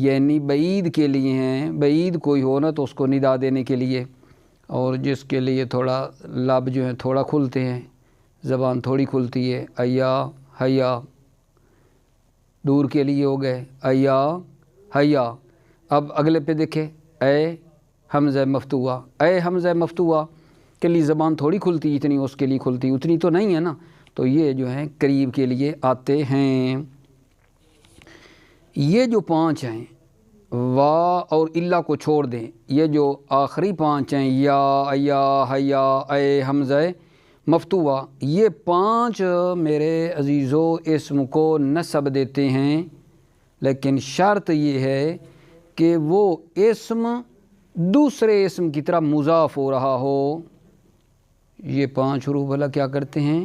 یعنی بعید کے لیے ہیں، بعید کوئی ہو نا تو اس کو ندا دینے کے لیے، اور جس کے لیے تھوڑا لب جو ہیں تھوڑا کھلتے ہیں، زبان تھوڑی کھلتی ہے، ایا حیا، دور کے لیے ہو گئے ایا حیا۔ اب اگلے پہ دیکھیں، اے حمزہ مفتوحہ، اے حمزہ مفتوحہ کے لیے زبان تھوڑی کھلتی، اتنی اس کے لیے کھلتی، اتنی تو نہیں ہے نا، تو یہ جو ہیں قریب کے لیے آتے ہیں۔ یہ جو 5 ہیں وا اور اللہ کو چھوڑ دیں، یہ جو آخری 5 ہیں یا ایا حیا اے حمزہ مفتوحہ، یہ 5 میرے عزیزو اسم کو نصب دیتے ہیں، لیکن شرط یہ ہے کہ وہ اسم دوسرے اسم کی طرح مضاف ہو رہا ہو۔ یہ 5 حروف بھلا کیا کرتے ہیں؟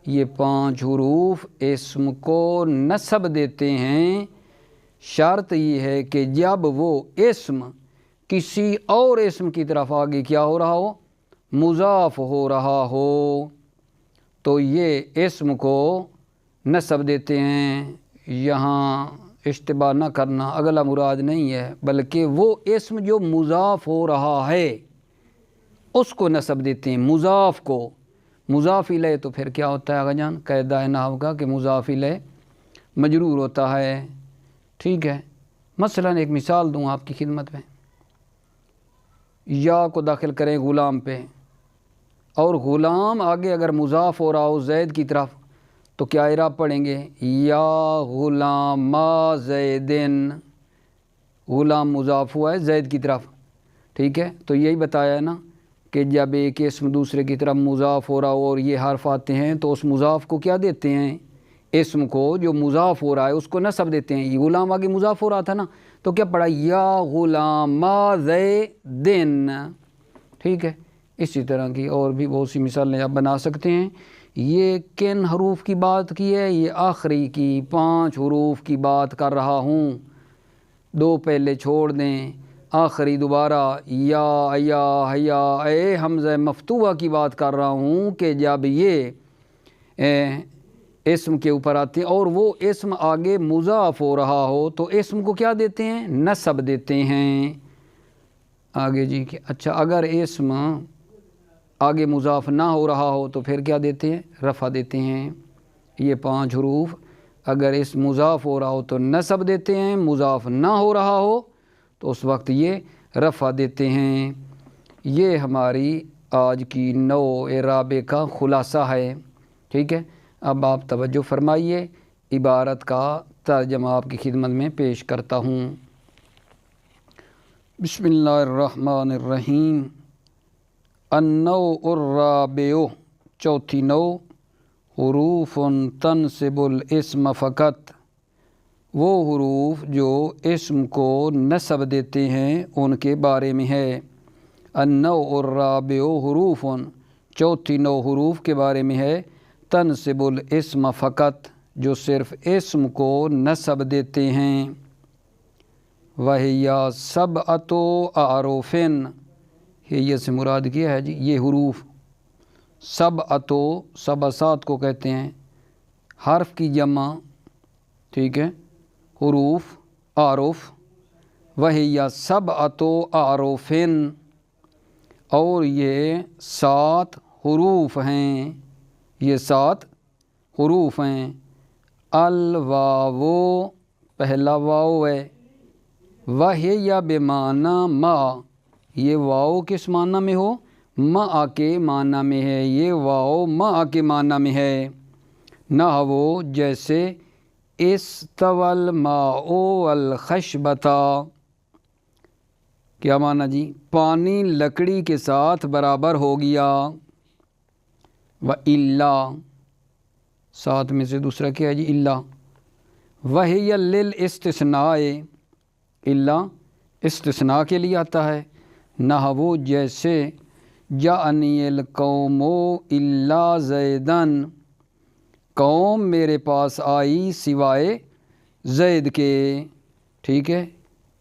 یہ 5 حروف اسم کو نصب دیتے ہیں، شرط یہ ہے کہ جب وہ اسم کسی اور اسم کی طرف آگے کیا ہو رہا ہو؟ مضاف ہو رہا ہو، تو یہ اسم کو نصب دیتے ہیں۔ یہاں اشتباہ نہ کرنا، اگلا مراد نہیں ہے، بلکہ وہ اسم جو مضاف ہو رہا ہے اس کو نصب دیتے ہیں، مضاف کو۔ مضاف الیہ تو پھر کیا ہوتا ہے آغا جان؟ قاعدہ ہے نحو کا کہ مضاف الیہ مجرور ہوتا ہے، ٹھیک ہے۔ مثلا ایک مثال دوں آپ کی خدمت میں، یا کو داخل کریں غلام پہ، اور غلام آگے اگر مضاف ہو رہا ہو زید کی طرف تو کیا اعراب پڑھیں گے؟ یا غلام زیدن، غلام مضاف ہوا ہے زید کی طرف، ٹھیک ہے۔ تو یہی بتایا ہے نا کہ جب ایک اسم دوسرے کی طرف مضاف ہو رہا ہو اور یہ حرف آتے ہیں تو اس مضاف کو کیا دیتے ہیں؟ اسم کو جو مضاف ہو رہا ہے اس کو نصب دیتے ہیں۔ یہ غلام آگے مضاف ہو رہا تھا نا، تو کیا پڑھا؟ یا غلام زیدن، ٹھیک ہے۔ اسی طرح کی اور بھی بہت سی مثالیں آپ بنا سکتے ہیں۔ یہ کن حروف کی بات کی ہے؟ یہ آخری کی 5 حروف کی بات کر رہا ہوں، 2 پہلے چھوڑ دیں، آخری دوبارہ یا ایا حیا اے حمزہ مفتوحہ کی بات کر رہا ہوں کہ جب یہ اسم کے اوپر آتے ہیں اور وہ اسم آگے مضاف ہو رہا ہو تو اسم کو کیا دیتے ہیں؟ نصب دیتے ہیں۔ آگے جی کہ اچھا اگر اسم آگے مضاف نہ ہو رہا ہو تو پھر کیا دیتے ہیں؟ رفع دیتے ہیں۔ یہ 5 حروف اگر اسم مضاف ہو رہا ہو تو نصب دیتے ہیں، مضاف نہ ہو رہا ہو تو اس وقت یہ رفع دیتے ہیں۔ یہ ہماری آج کی نوع اعراب کا خلاصہ ہے، ٹھیک ہے۔ اب آپ توجہ فرمائیے، عبارت کا ترجمہ آپ کی خدمت میں پیش کرتا ہوں۔ بسم اللہ الرحمن الرحیم۔ النوع الرابع، چوتھی نوع، حروف تنصب الاسم فقط، وہ حروف جو اسم کو نصب دیتے ہیں ان کے بارے میں ہے۔ النوع الرابع حروف، چوتھی نوع حروف کے بارے میں ہے، تنصب الاسم فقط، جو صرف اسم کو نصب دیتے ہیں۔ وَهِيَ سَبْعَةُ أَحْرُفٍ، یہ سے مراد کیا ہے جی؟ یہ حروف سبعتو، سبع 7 کو کہتے ہیں، حرف کی جمع، ٹھیک ہے، حروف اعرف۔ وَهِيَ سَبْعَةُ أَحْرُفٍ، اور یہ 7 حروف ہیں، یہ 7 حروف ہیں۔ الواو، پہلا واو ہے، وَهِيَ بِمَعنَى مَا، یہ واو کس معنی میں ہو؟ مع کے معنی میں ہے، یہ واو مع کے معنی میں ہے۔ نحو جیسے استوى الماء والخشبۃ، کیا معنی جی؟ پانی لکڑی کے ساتھ برابر ہو گیا۔ وَإِلَّا، 7 میں سے دوسرا کیا ہے جی؟ الا۔ وَهِيَ لِلْاِسْتِثْنَاءِ، الا استثناء کے لیے آتا ہے۔ نحو جیسے جاءنی القوم الا زیدن، قوم میرے پاس آئی سوائے زید کے، ٹھیک ہے۔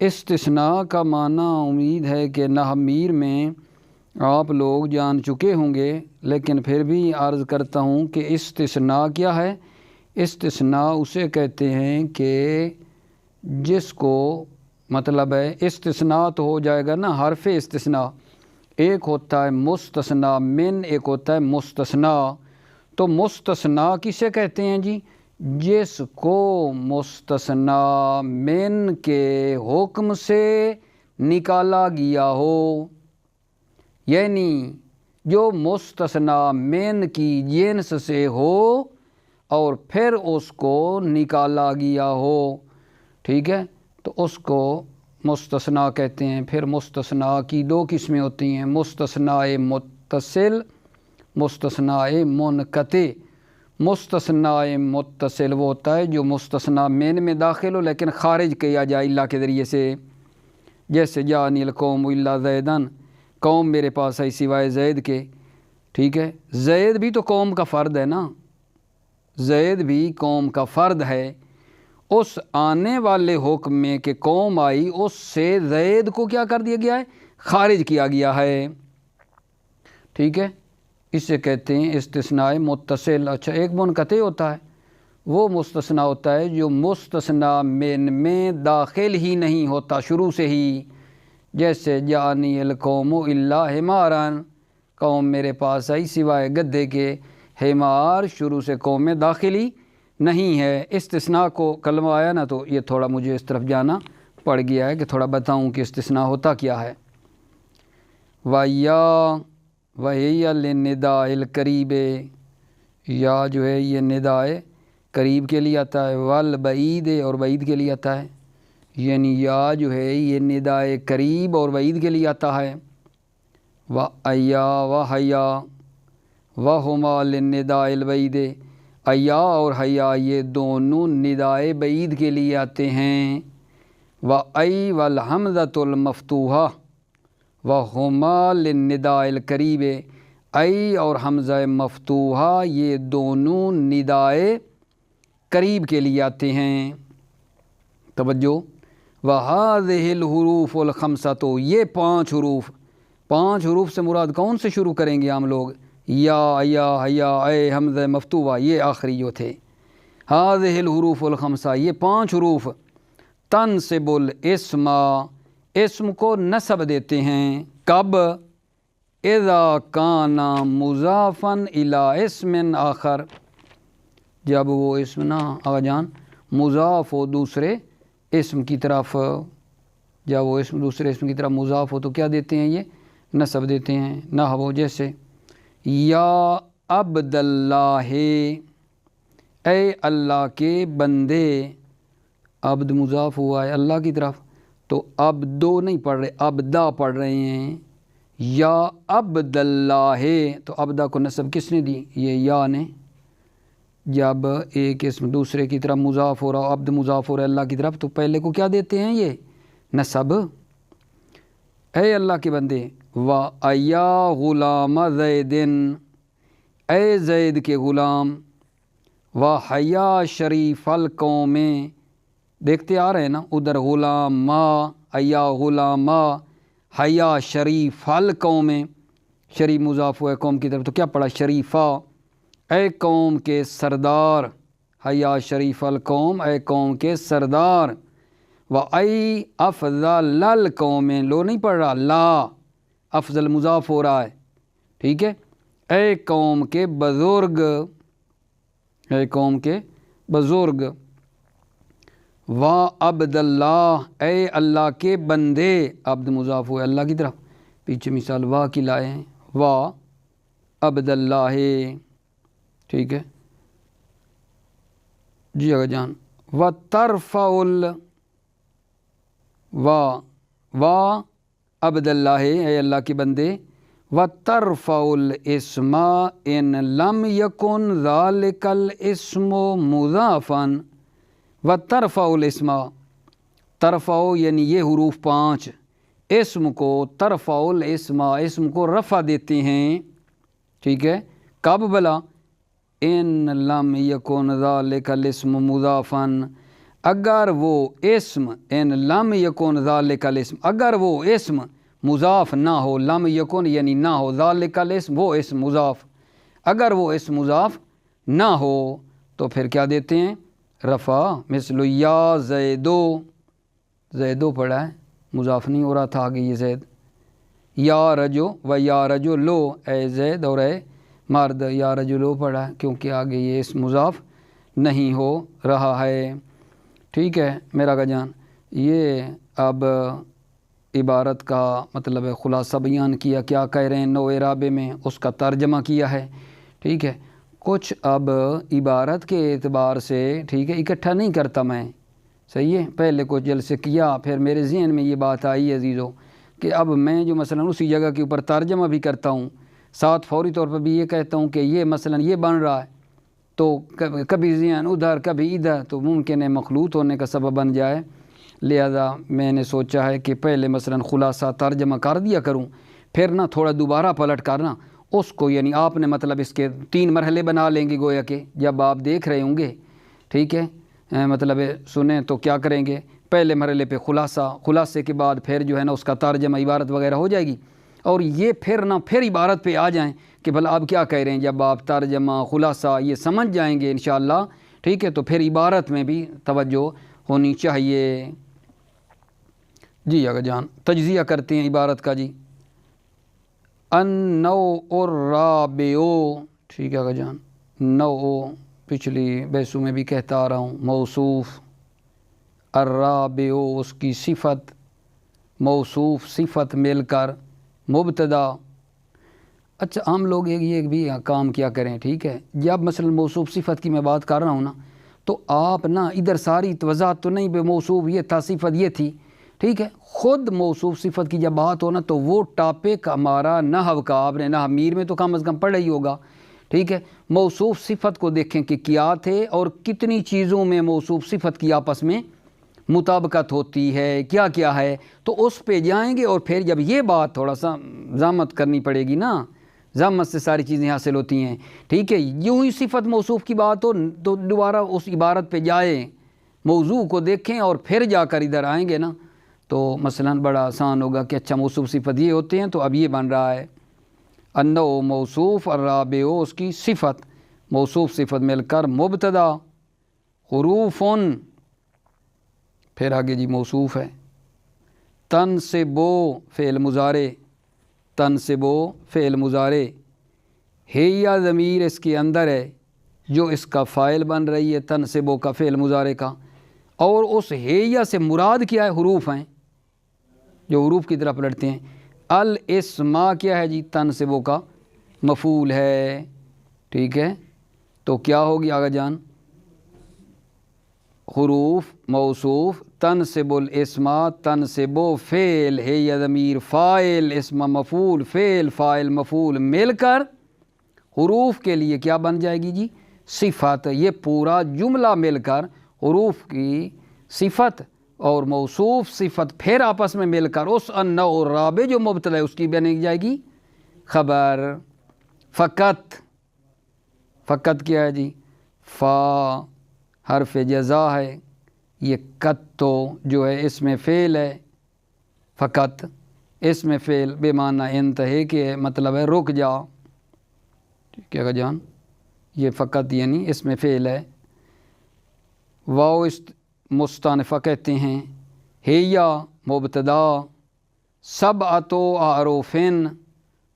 استثناء کا معنی امید ہے کہ نحو میر میں آپ لوگ جان چکے ہوں گے، لیکن پھر بھی عرض کرتا ہوں کہ استثناء کیا ہے؟ استثناء اسے کہتے ہیں کہ جس کو مطلب ہے استثناء تو ہو جائے گا نا، حرف استثناء، ایک ہوتا ہے مستثنیٰ من، ایک ہوتا ہے مستثنیٰ۔ تو مستثنیٰ کسے کہتے ہیں جی؟ جس کو مستثنیٰ من کے حکم سے نکالا گیا ہو، یعنی جو مستثنیٰ من کی جنس سے ہو اور پھر اس کو نکالا گیا ہو، ٹھیک ہے، تو اس کو مستثنیٰ کہتے ہیں۔ پھر مستثنیٰ کی دو قسمیں ہوتی ہیں، مستثنیٰ متصل، مستثنیٰ منقطع۔ مستثنیٰ متصل وہ ہوتا ہے جو مستثنیٰ من میں داخل ہو لیکن خارج کیا جائے اللہ کے ذریعے سے، جیسے جاءنی القوم الا زیدن، قوم میرے پاس آئی سوائے زید کے، ٹھیک ہے۔ زید بھی تو قوم کا فرد ہے نا، زید بھی قوم کا فرد ہے۔ اس آنے والے حکم میں کہ قوم آئی، اس سے زید کو کیا کر دیا گیا ہے؟ خارج کیا گیا ہے، ٹھیک ہے۔ اسے کہتے ہیں استثناء متصل۔ اچھا، ایک منقطع ہوتا ہے، وہ مستثنیٰ ہوتا ہے جو مستثنیٰ من میں داخل ہی نہیں ہوتا شروع سے ہی، جیسے جاءنی القوم الا حمارا، قوم میرے پاس آئی سوائے گدھے کے، حمار شروع سے قوم میں داخل ہی نہیں ہے۔ استثناء کو کلمہ آیا نا تو یہ تھوڑا مجھے اس طرف جانا پڑ گیا ہے کہ تھوڑا بتاؤں کہ استثناء ہوتا کیا ہے۔ وَهِيَ لِلنِّدَاءِ الْقَرِيبِ، یا جو ہے یہ ندائے قریب کے لیے آتا ہے، والبعید، اور بعید کے لیے آتا ہے، یعنی یا جو ہے یہ ندائے قریب اور بعید کے لیے آتا ہے۔ وَأَيَّا وَحَيَّا وَهُمَا لِلنِّدَاءِ الْبَعِيدِ، ایا اور حیا یہ دونوں ندائے بعید کے لیے آتے ہیں۔ وَأَيْ وَالْحَمْزَةُ الْمَفْتُوحَةُ وَهُمَا لِلنِّدَاءِ الْقَرِيبِ، ای اور حمزہ مفتوحہ یہ دونوں ندائے قریب کے لیے آتے ہیں۔ توجہ، وَهَذِهِ الْحُرُوفُ الْخَمْسَةُ، یہ پانچ حروف سے مراد کون سے شروع کریں گے ہم لوگ؟ یا، حیا، اے، حمزہ مفتوحہ، یہ آخری جو تھے۔ هَذِهِ الْحُرُوفُ الْخَمْسَةُ، یہ 5 حروف تنصب الاسم، اسم کو نصب دیتے ہیں۔ کب؟ اذا کان مضافا الی اسم آخر، جب وہ اسم نا آقا جان مضاف ہو دوسرے اسم کی طرف، جب وہ اسم دوسرے اسم کی طرف مضاف ہو تو کیا دیتے ہیں؟ یہ نصب دیتے ہیں۔ نحو جیسے یا عبداللہ، اے اللہ کے بندے، عبد مضاف ہوا ہے اللہ کی طرف تو عبدو نہیں پڑھ رہے، عبدہ پڑھ رہے ہیں۔ یا عبداللہ، تو عبدہ کو نصب کس نے دی؟ یہ یا نے۔ جب ایک اسم دوسرے کی طرف مضاف ہو رہا، عبد مضاف ہو رہا ہے اللہ کی طرف، تو پہلے کو کیا دیتے ہیں؟ یہ نصب۔ اے اللہ کے بندے، وَأَيَا غُلَامَ زَيْدٍ، اے زید کے غلام، وَحَيَا شریف القوم، دیکھتے آ رہے ہیں نا ادھر غلام ما، ایا غلام، حیا شریف القوم، شریف مضاف ہوا ہے قوم کی طرف تو کیا پڑھا؟ شریفہ، اے قوم کے سردار، حیا شریف القوم، اے قوم کے سردار۔ وَأَيْ أَفْضَلَ الْقَوْمِ، لو نہیں پڑھ رہا، لا، افضل مضاف ہو رہا ہے، ٹھیک ہے۔ اے قوم کے بزرگ، اے قوم کے بزرگ۔ وَعَبْدَاللَّہ، اے اللہ کے بندے، عبد مضاف ہوا ہے اللہ کی طرف، پیچھے مثال وا کی لائے ہیں، وَعَبْدَاللَّہ، ٹھیک ہے جی آقا جان۔ وَتَرْفَعُ عبداللہ، اے اللہ کے بندے، وَتَرْفَعُ الْاسْمَ إِن لَمْ يَكُنْ ذَلِكَ الْاسْمُ مُضَافًا، وَتَرْفَعُ الْاسْمَ، ترفع یعنی یہ حروف 5 اسم کو، ترفع الاسم، اسم کو رفع دیتے ہیں، ٹھیک ہے۔ کب بلا؟ ان لم یکن ذالک الاسم مضافا، اگر وہ اسم، ان لم یکن ذالک الاسم، اگر وہ اسم مضاف نہ ہو، لم یکن یعنی نہ ہو، ذالک الاسم وہ اسم مضاف، اگر وہ اسم مضاف نہ ہو تو پھر کیا دیتے ہیں؟ رفع، مثل یا زیدو، زیدو پڑھا ہے، مضاف نہیں ہو رہا تھا آگے یہ زید. یا رجو و یا رجو لو، اے زید اور اے مرد. یا رجو لو پڑھا ہے کیونکہ آگے یہ اس مضاف نہیں ہو رہا ہے. ٹھیک ہے میرا کا جان. یہ اب عبارت کا مطلب ہے خلاصہ بیان کیا، کیا کہہ رہے ہیں نو اعرابے میں، اس کا ترجمہ کیا ہے. ٹھیک ہے، کچھ اب عبارت کے اعتبار سے ٹھیک ہے اکٹھا نہیں کرتا میں، صحیح ہے. پہلے کچھ جلسے کیا، پھر میرے ذہن میں یہ بات آئی عزیزو کہ اب میں جو مثلا اسی جگہ کے اوپر ترجمہ بھی کرتا ہوں، ساتھ فوری طور پر بھی یہ کہتا ہوں کہ یہ مثلا یہ بن رہا ہے، تو کبھی ذہن ادھر کبھی ادھر، تو ممکن ہے مخلوط ہونے کا سبب بن جائے. لہذا میں نے سوچا ہے کہ پہلے مثلا خلاصہ ترجمہ کر دیا کروں، پھر نہ تھوڑا دوبارہ پلٹ کرنا اس کو، یعنی آپ نے مطلب اس کے 3 مرحلے بنا لیں گے گویا کہ جب آپ دیکھ رہے ہوں گے. ٹھیک ہے، مطلب سنیں تو کیا کریں گے، پہلے مرحلے پہ خلاصہ، خلاصے کے بعد پھر جو ہے نا اس کا ترجمہ عبارت وغیرہ ہو جائے گی، اور یہ پھر عبارت پہ آ جائیں کہ بھلا آپ کیا کہہ رہے ہیں. جب آپ ترجمہ خلاصہ یہ سمجھ جائیں گے انشاءاللہ، ٹھیک ہے، تو پھر عبارت میں بھی توجہ ہونی چاہیے. جی آقا جان تجزیہ کرتے ہیں عبارت کا. جی النوع الرابع، ٹھیک ہے آقا جان. نوع پچھلی بحثوں میں بھی کہتا آ رہا ہوں، موصوف. الرابع اس کی صفت، موصوف صفت مل کر مبتدا. اچھا ہم لوگ ایک بھی کام کیا کریں، ٹھیک ہے، جب مثلا موصوف صفت کی میں بات کر رہا ہوں نا، تو آپ نا ادھر ساری وضاحت تو نہیں، بے موصوف یہ تھا، صفت یہ تھی، ٹھیک ہے. خود موصوف صفت کی جب بات ہو نا تو وہ ٹاپک ہمارا نحو کا، آپ نے نحو میر میں تو کم از کم پڑھا ہی ہوگا. ٹھیک ہے، موصوف صفت کو دیکھیں کہ کیا تھے اور کتنی چیزوں میں موصوف صفت کی آپس میں مطابقت ہوتی ہے، کیا کیا ہے، تو اس پہ جائیں گے. اور پھر جب یہ بات تھوڑا سا ضامت کرنی پڑے گی نا، ضامت سے ساری چیزیں حاصل ہوتی ہیں. ٹھیک ہے، یوں ہی صفت موصوف کی بات ہو تو دوبارہ اس عبارت پہ جائیں، موضوع کو دیکھیں اور پھر جا کر ادھر آئیں گے نا، تو مثلا بڑا آسان ہوگا کہ اچھا موصوف صفت یہ ہوتے ہیں، تو اب یہ بن رہا ہے انو موصوف الرابع اس کی صفت، موصوف صفت مل کر مبتدا حروفن، پھر آگے جی موصوف ہے. تنصبو فعل مضارع، تنصبو فعل مضارع، ہیا ضمیر اس کے اندر ہے جو اس کا فاعل بن رہی ہے تنصبو کا فعل مضارع کا، اور اس ہیا سے مراد کیا ہے، حروف ہیں جو حروف کی طرف لڑتے ہیں. الاسما کیا ہے جی، تنصبو کا مفعول ہے. ٹھیک ہے، تو کیا ہوگی آگا جان، حروف موصوف تنصب الاسما، تنصبو فعل ہے یا ضمیر فاعل، اسم مفعول فعل فاعل مفعول مل کر حروف کے لیے کیا بن جائے گی جی، صفت. یہ پورا جملہ مل کر حروف کی صفت اور موصوف صفت پھر آپس میں مل کر اس النوع الرابع جو مبتدا ہے اس کی بنے جائے گی خبر. فقط، فقط کیا ہے جی، فا حرف جزا ہے، یہ قط تو جو ہے اس میں فعل ہے، فقط اس میں فعل بے معنی انتہے کے مطلب ہے رک جا. ٹھیک ہے جان، یہ فقط یعنی اس میں فعل ہے. واو مستانفہ کہتے ہیں. ہیا مبتدا، سبعۃ اعروفن،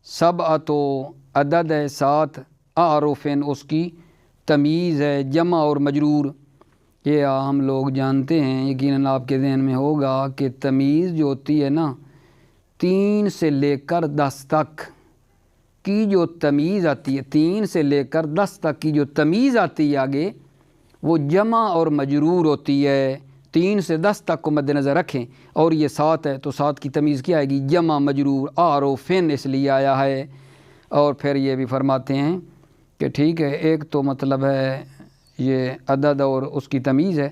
سبعۃ عدد ہے 7، اعروفن اس کی تمیز ہے، جمع اور مجرور. یہ ہم لوگ جانتے ہیں، یقیناً آپ کے ذہن میں ہوگا کہ تمیز جو ہوتی ہے نا 3 سے لے کر 10 تک کی جو تمیز آتی ہے، 3 سے لے کر 10 تک کی جو تمیز آتی ہے آگے، وہ جمع اور مجرور ہوتی ہے. 3 سے 10 تک کو مد نظر رکھیں، اور یہ 7 ہے تو 7 کی تمیز کیا آئے گی، جمع مجرور. اعروفن اس لیے آیا ہے. اور پھر یہ بھی فرماتے ہیں کہ ٹھیک ہے، ایک تو مطلب ہے یہ عدد اور اس کی تمیز ہے،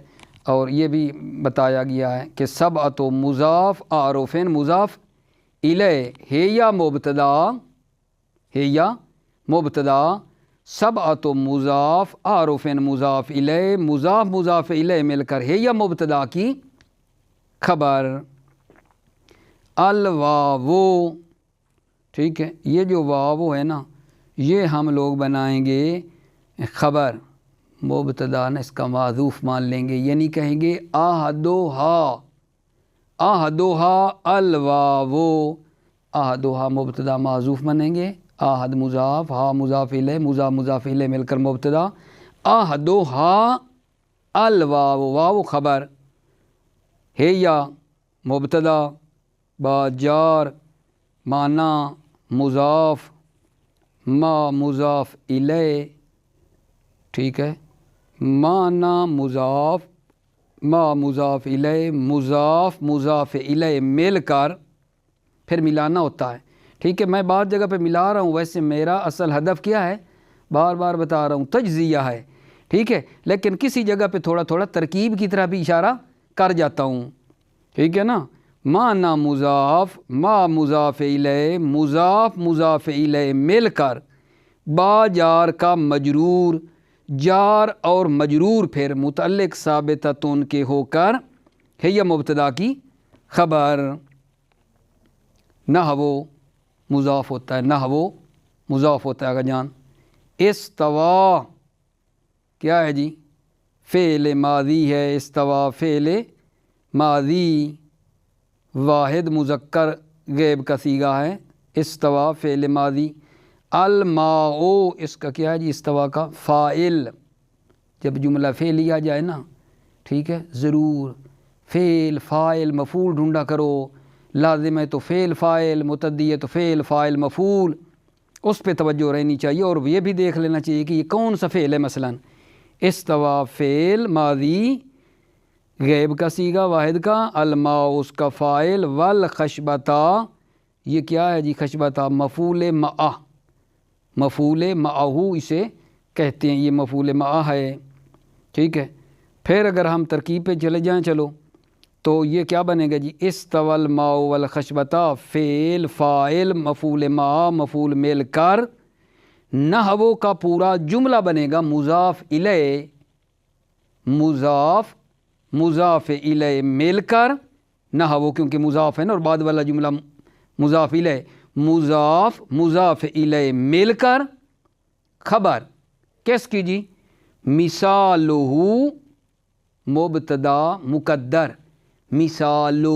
اور یہ بھی بتایا گیا ہے کہ سبعۃ مضاف اعروفن مضاف الیہ، ہے یا مبتدا، ہے یا مبتدا، سبعۃ مضاف اعروفن مضاف الیہ، مضاف مضاف الیہ مل کر ہے یا مبتدا کی خبر. الواو، ٹھیک ہے، یہ جو واو ہے نا یہ ہم لوگ بنائیں گے خبر، مبتدا نا اس کا معذوف مان لیں گے، یعنی کہیں گے احدھا، احدھا الواو، احدھا مبتدا معذوف بنیں گے، احد مضاف، ہا مضاف الیہ، مضاف الیہ مل کر مبتدا، احدھا الواو، واو خبر، ہیا مبتدا، با جار، مانا مضاف، ما مضاف الیہ، ٹھیک ہے، مانا مضاف، ما مضاف الیہ، مضاف الیہ مل کر پھر ملانا ہوتا ہے، ٹھیک ہے۔ میں بعض جگہ پہ ملا رہا ہوں، ویسے میرا اصل ہدف کیا ہے، بار بار بتا رہا ہوں، تجزیہ ہے، ٹھیک ہے، لیکن کسی جگہ پہ تھوڑا تھوڑا ترکیب کی طرح بھی اشارہ کر جاتا ہوں، ٹھیک ہے نا۔ مانا مضاف، ما مضاف الیہ، مضاف الیہ مل کر با جار کا مجرور، جار اور مجرور پھر متعلق ثابتتن کے ہو کر ہے یا مبتدا کی خبر، نحو مضاف ہوتا ہے، نحو مضاف ہوتا ہے، اگر جان استوا کیا ہے جی، فعل ماضی ہے، استوا فعل ماضی واحد مذکر غیب کا صیغہ ہے، استوا فعل ماضی، الماء اس کا کیا ہے جی، استوا کا فاعل، جب جملہ فعلی آ جائے نا، ٹھیک ہے، ضرور فعل فاعل مفعول ڈھونڈا کرو، لازم ہے تو فعل فاعل، متعدی ہے تو فعل فاعل مفعول، اس پہ توجہ رہنی چاہیے، اور یہ بھی دیکھ لینا چاہیے کہ یہ کون سا فعل ہے، مثلا استوا فعل ماضی غیب کا صیغہ واحد کا، الماء اس کا فاعل، والخشبتا یہ کیا ہے جی، خشبتا مفعول معہ، مفعول معہ اسے کہتے ہیں، یہ مفعول معہ ہے، ٹھیک ہے۔ پھر اگر ہم ترکیب پہ چلے جائیں، چلو تو یہ کیا بنے گا جی، استوى الماء والخشبتا فعل فاعل مفعول معہ مفعول مل کر، نحو کا پورا جملہ بنے گا مضاف الیہ، مضاف الیہ مل کر، نحو کیونکہ مضاف ہے نا، اور بعد والا جملہ مضاف الیہ، مضاف الیہ مل کر خبر کس کی جی، مثالہ مبتدا مقدر، مثالہ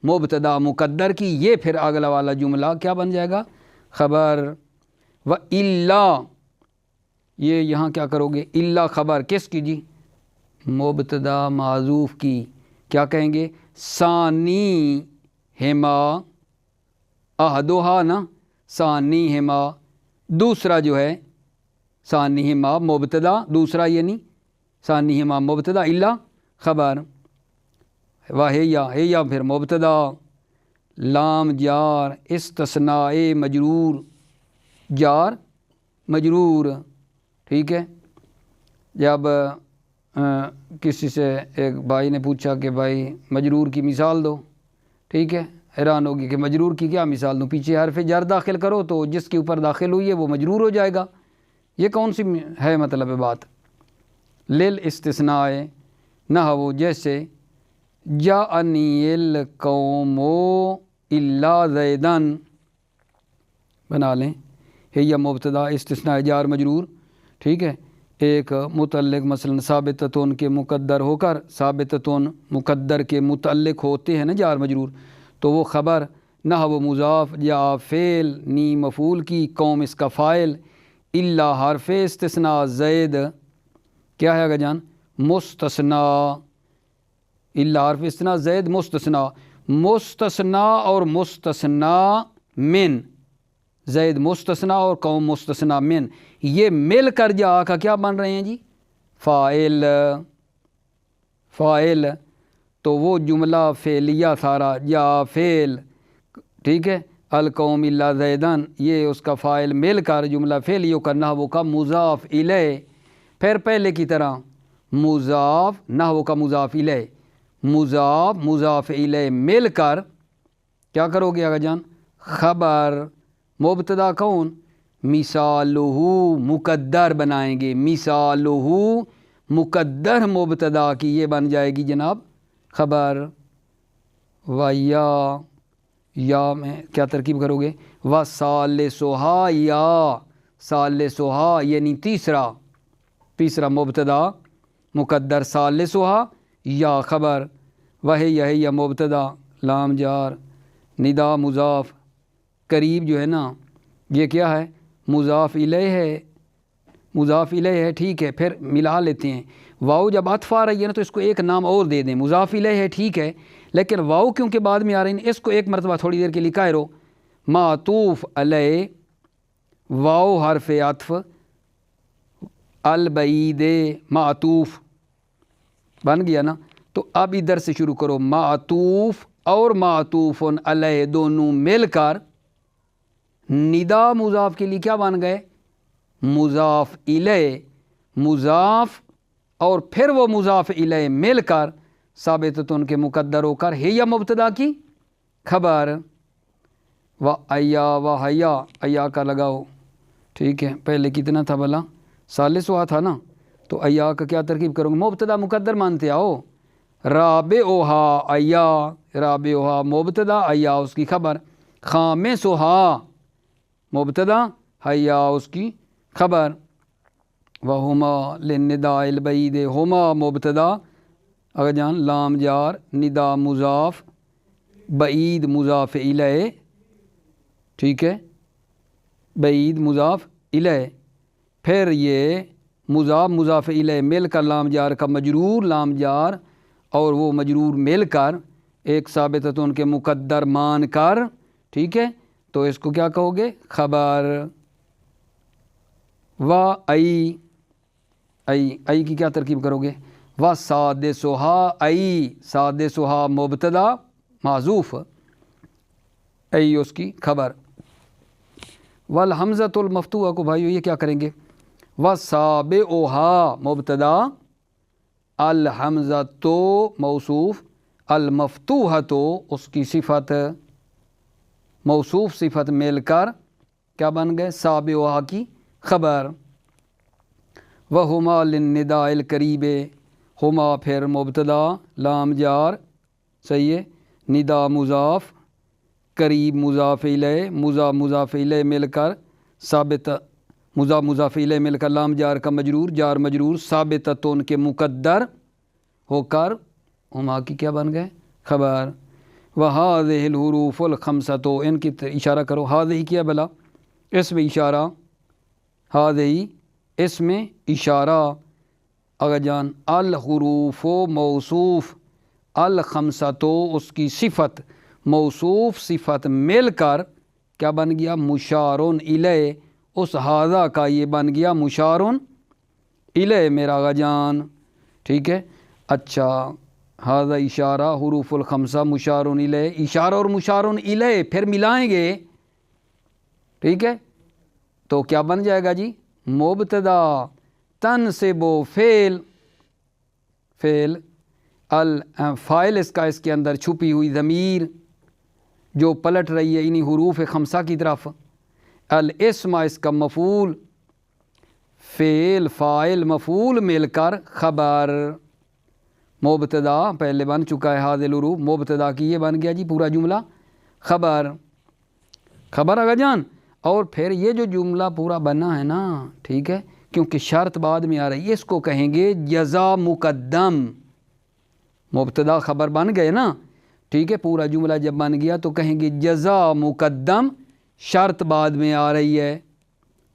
مبتدا مقدر کی، یہ پھر اگلا والا جملہ کیا بن جائے گا، خبر، و الا یہ یہاں کیا کرو گے، الا خبر کس کی جی، مبتدا معذوف کی، کیا کہیں گے، ثانی ہما، احدھا نا، ثانی ہما دوسرا جو ہے، ثانی ہما مبتدا دوسرا، یعنی ثانی ہما مبتدا، الا خبر، وہیا پھر مبتدا، لام جار، استثناء مجرور، جار مجرور، ٹھیک ہے۔ جب کسی سے ایک بھائی نے پوچھا کہ بھائی مجرور کی مثال دو، ٹھیک ہے، حیران ہوگی کہ مجرور کی کیا مثال دوں، پیچھے حرف جر داخل کرو تو جس کے اوپر داخل ہوئی ہے وہ مجرور ہو جائے گا، یہ کون سی ہے مطلب بات، للاستثناء، نحو جیسے جاءنی القوم الا زیدن، بنا لیں، ہے یا مبتدا استثناء جار مجرور، ٹھیک ہے، ایک متعلق مثلا ثابتتون کے مقدر ہو کر، ثابتتون مقدر کے متعلق ہوتے ہیں نا جار مجرور، تو وہ خبر، نحو مضاف، یا فعل، نی مفعول کی، قوم اس کا فاعل، الا حرف استثناء، زید کیا ہے اگر جان، مستثنا، الا حرف استثناء زید مستثنا، مستثنا اور مستثنا من، زید مستثنا اور قوم مستثنا من، یہ مل کر جا کا کیا بن رہے ہیں جی، فاعل، فاعل، تو وہ جملہ فعلیہ سارا، یا فعل، ٹھیک ہے، القوم الا زیدن، یہ اس کا فاعل مل کر جملہ فعلیہ کا، نحو کا مضاف الیہ، پھر پہلے کی طرح مضاف، نحو کا مضاف الیہ، مضاف الیہ مل کر کیا کرو گے آگا جان، خبر، مبتدا کون، مثالہ مقدر بنائیں گے، مثالہ مقدر مبتدا کی یہ بن جائے گی جناب خبر، یا میں کیا ترکیب کرو گے، و ثالثھا، یا ثالثھا یعنی تیسرا مبتدا مقدر، ثالثھا یا خبر، وہی مبتدا لام جار ندا مضاف قریب جو ہے نا یہ کیا ہے مضاف الیہ ہے، مضاف الیہ ہے، ٹھیک ہے، پھر ملا لیتے ہیں۔ واؤ جب عطف آ رہی ہے نا تو اس کو ایک نام اور دے دیں، مضاف الیہ ہے ٹھیک ہے، لیکن واؤ کیونکہ بعد میں آ رہی ہے اس کو ایک مرتبہ تھوڑی دیر کے لیے قائر ہو، معطوف علیہ واؤ حرف عطف البعید معطوف بن گیا نا۔ تو اب ادھر سے شروع کرو، معطوف اور معطوف علیہ دونوں مل کر ندا مضاف کے لیے کیا بن گئے مضاف الیہ، مضاف اور پھر وہ مضاف الیہ مل کر ثابتۃ کے مقدر ہو کر ہے یا مبتدا کی خبر، و ایا کا لگاؤ، ٹھیک ہے، پہلے کتنا تھا بھلا ثالث ہوا تھا نا، تو ایا کا کیا ترکیب کروں گے مبتدا مقدر مانتے آؤ، رابعہا ایا، رابعہا مبتدا ایا اس کی خبر، خامسہا مبتدا حیا اس کی خبر، وہما للنداء البعید ہما مبتدا اگر جان لام جار ندا مضاف بعید مضاف الیہ، ٹھیک ہے، بعید مضاف الیہ، پھر یہ مضاف الیہ مل کر لام جار کا مجرور، لام جار اور وہ مجرور مل کر ایک ثابتۃ ان کے مقدر مان کر، ٹھیک ہے، تو اس کو کیا کہو گے خبر، و ای کی کیا ترکیب کرو گے و سادسہا ای، سادسہا مبتدا معذوف ای اس کی خبر، والحمزۃ المفتوحہ کو بھائیو یہ کیا کریں گے وسابعہا مبتدا الحمزۃ موصوف المفتوحۃ اس کی صفت، موصوف صفت مل کر کیا بن گئے سابعہا کی خبر، وہما للنداء القریب، ہما پھر مبتدا لام جار صحیح ہے، ندا مضاف قریب مضاف الیہ، مضاف الیہ مل کر ثابت، مضاف الیہ مل کر لام جار کا مجرور، جار مجرور ثابتۃ ان کے مقدر ہو کر ہما کی کیا بن گئے خبر، وہذہ الحروف الخمسۃ ان کی اشارہ کرو، ہذہ کیا بلا اس میں اشارہ، ہذہ اس میں اشارہ اگر جان الحروف موصوف الخمسۃ اس کی صفت، موصوف صفت مل کر کیا بن گیا مشارون الیہ، اس ہذا کا یہ بن گیا مشارون الیہ میرا آغا جان، ٹھیک ہے، اچھا ہذا اشارہ حروف الخمسہ مشارون الیہ، اشارہ اور مشارون الیہ پھر ملائیں گے، ٹھیک ہے، تو کیا بن جائے گا جی مبتدا تنصب فعل، فعل الفاعل اس کا اس کے اندر چھپی ہوئی ضمیر جو پلٹ رہی ہے انہی حروف خمسہ کی طرف، الاسم اس کا مفعول، فعل فاعل مفعول مل کر خبر، مبتدا پہلے بن چکا ہے ہذہ الحروف، مبتدا کی یہ بن گیا جی پورا جملہ خبر، خبر آگا جان، اور پھر یہ جو جملہ پورا بنا ہے نا، ٹھیک ہے، کیونکہ شرط بعد میں آ رہی ہے اس کو کہیں گے جزا مقدم، مبتدا خبر بن گئے نا، ٹھیک ہے، پورا جملہ جب بن گیا تو کہیں گے جزا مقدم، شرط بعد میں آ رہی ہے،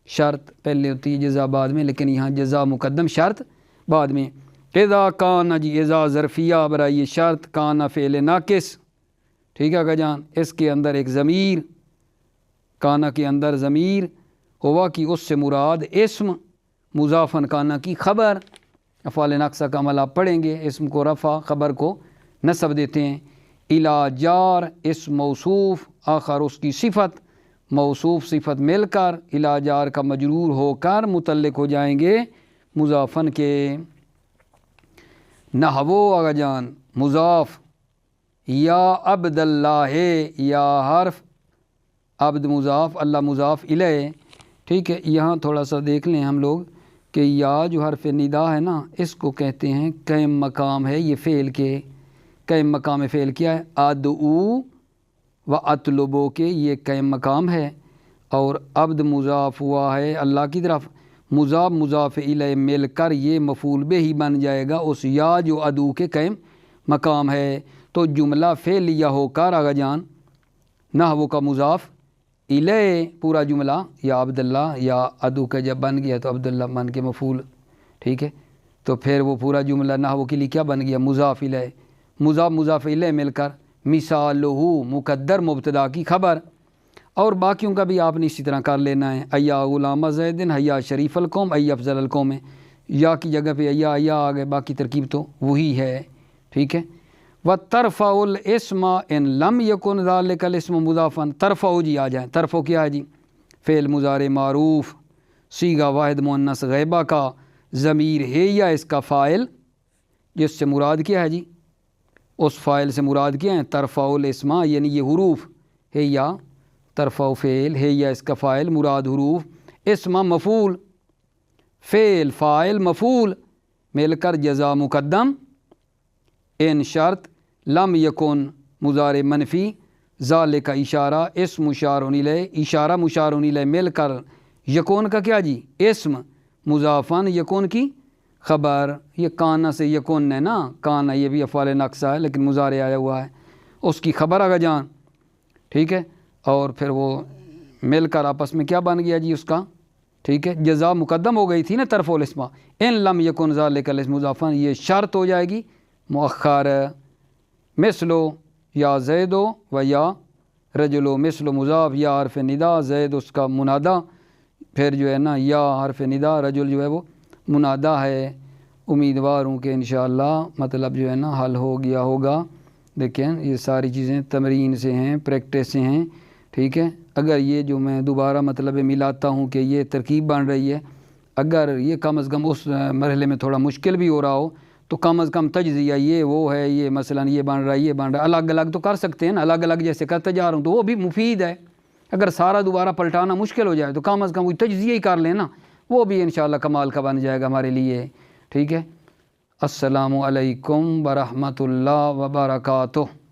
شرط پہلے ہوتی ہے جزا بعد میں، لیکن یہاں جزا مقدم شرط بعد میں، اذا کان جی اذا ظرفیہ برائے شرط، کان فعل ناقص، ٹھیک ہے جان، اس کے اندر ایک ضمیر، کانا کے اندر ضمیر ہوا کی اس سے مراد اسم، مضافن کانا کی خبر، افعال ناقصہ کا عمل آپ پڑھیں گے، اسم کو رفع خبر کو نصب دیتے ہیں، الی جار اسم موصوف آخر اس کی صفت، موصوف صفت مل کر الی جار کا مجرور ہو کر متعلق ہو جائیں گے مضافن کے، نحو آگا جان مضاف یا عبد اللہ، یا حرف عبد مضاف اللہ مضاف الیہ، ٹھیک ہے، یہاں تھوڑا سا دیکھ لیں ہم لوگ کہ یا جو حرف ندا ہے نا اس کو کہتے ہیں قائم مقام ہے، یہ فعل کے قائم مقام فعل کیا ہے ادعو و اطلبو کے، یہ قائم مقام ہے، اور عبد مضاف ہوا ہے اللہ کی طرف، مضاف الیہ مل کر یہ مفعول بہ ہی بن جائے گا اس یا جو ادعو کے قائم مقام ہے تو جملہ فعلیہ ہو کر آگا جان نحو کا مضاف الیہ پورا جملہ یا عبداللہ یا ادو کا جب بن گیا تو عبداللہ بن کے مفعول، ٹھیک ہے، تو پھر وہ پورا جملہ نحو کے لیے کیا بن گیا مضاف الیہ، مضاف الیہ مل کر مثالہ مقدر مبتدا کی خبر، اور باقیوں کا بھی آپ نے اسی طرح کر لینا ہے، ایا غلام زیدن حیا شریف القوم ایا افضل القوم، یا کی جگہ پہ ایا آ گئے، باقی ترکیب تو وہی ہے، ٹھیک ہے۔ وَتَرْفَعُ الْإِسْمَ إِن لَمْ يَكُنْ ذَلِكَ الْإِسْمُ مُضَافًا، ترفع جی آ جائیں، ترفع کیا ہے جی فعل مضارع معروف صیغہ واحد مؤنث غیبہ کا ضمیر ہے یا اس کا فاعل، جس سے مراد کیا ہے جی اس فاعل سے مراد کیا ہے ترفع الاسم، یعنی یہ حروف ہے یا ترفع فعل ہے یا اس کا فاعل مراد حروف، اسم مفعول فعل فاعل مفعول مل کر جزا مقدم، ان شرط لم یکن مضارع منفی ذالک اشارہ اسم مشار الیہ، اشارہ مشار الیہ مل کر یکون کا کیا جی اسم مضافن یکون کی خبر، یہ کانا سے یکون ہے نا، کانا یہ بھی افعال ناقصہ ہے لیکن مضارع آیا ہوا ہے، اس کی خبر آگا جان، ٹھیک ہے، اور پھر وہ مل کر آپس میں کیا بن گیا جی اس کا، ٹھیک ہے، جزا مقدم ہو گئی تھی نا ترفع الاسم، ان لم یکن ذالک الاسم مضافن یہ شرط ہو جائے گی مؤخر، مثلو یا زیدو و یا رجلو، مثل مضاف یا حرف ندا، زید اس کا منادا، پھر جو ہے نا یا حرف ندا، رجل جو ہے وہ منادا ہے۔ امیدوار ہوں کہ انشاءاللہ مطلب جو ہے نا حل ہو گیا ہوگا۔ دیکھیں یہ ساری چیزیں تمرین سے ہیں، پریکٹس سے ہیں، ٹھیک ہے۔ اگر یہ جو میں دوبارہ مطلب ملاتا ہوں کہ یہ ترکیب بن رہی ہے، اگر یہ کم از کم اس مرحلے میں تھوڑا مشکل بھی ہو رہا ہو تو کم از کم تجزیہ یہ وہ ہے، یہ مثلا یہ بن رہا ہے یہ بن رہا ہے، الگ الگ تو کر سکتے ہیں نا، الگ الگ جیسے کرتے جا رہا ہوں تو وہ بھی مفید ہے۔ اگر سارا دوبارہ پلٹانا مشکل ہو جائے تو کم از کم وہ تجزیہ ہی کر لیں نا، وہ بھی انشاءاللہ کمال کا بن جائے گا ہمارے لیے، ٹھیک ہے۔ السلام علیکم ورحمۃ اللہ وبرکاتہ۔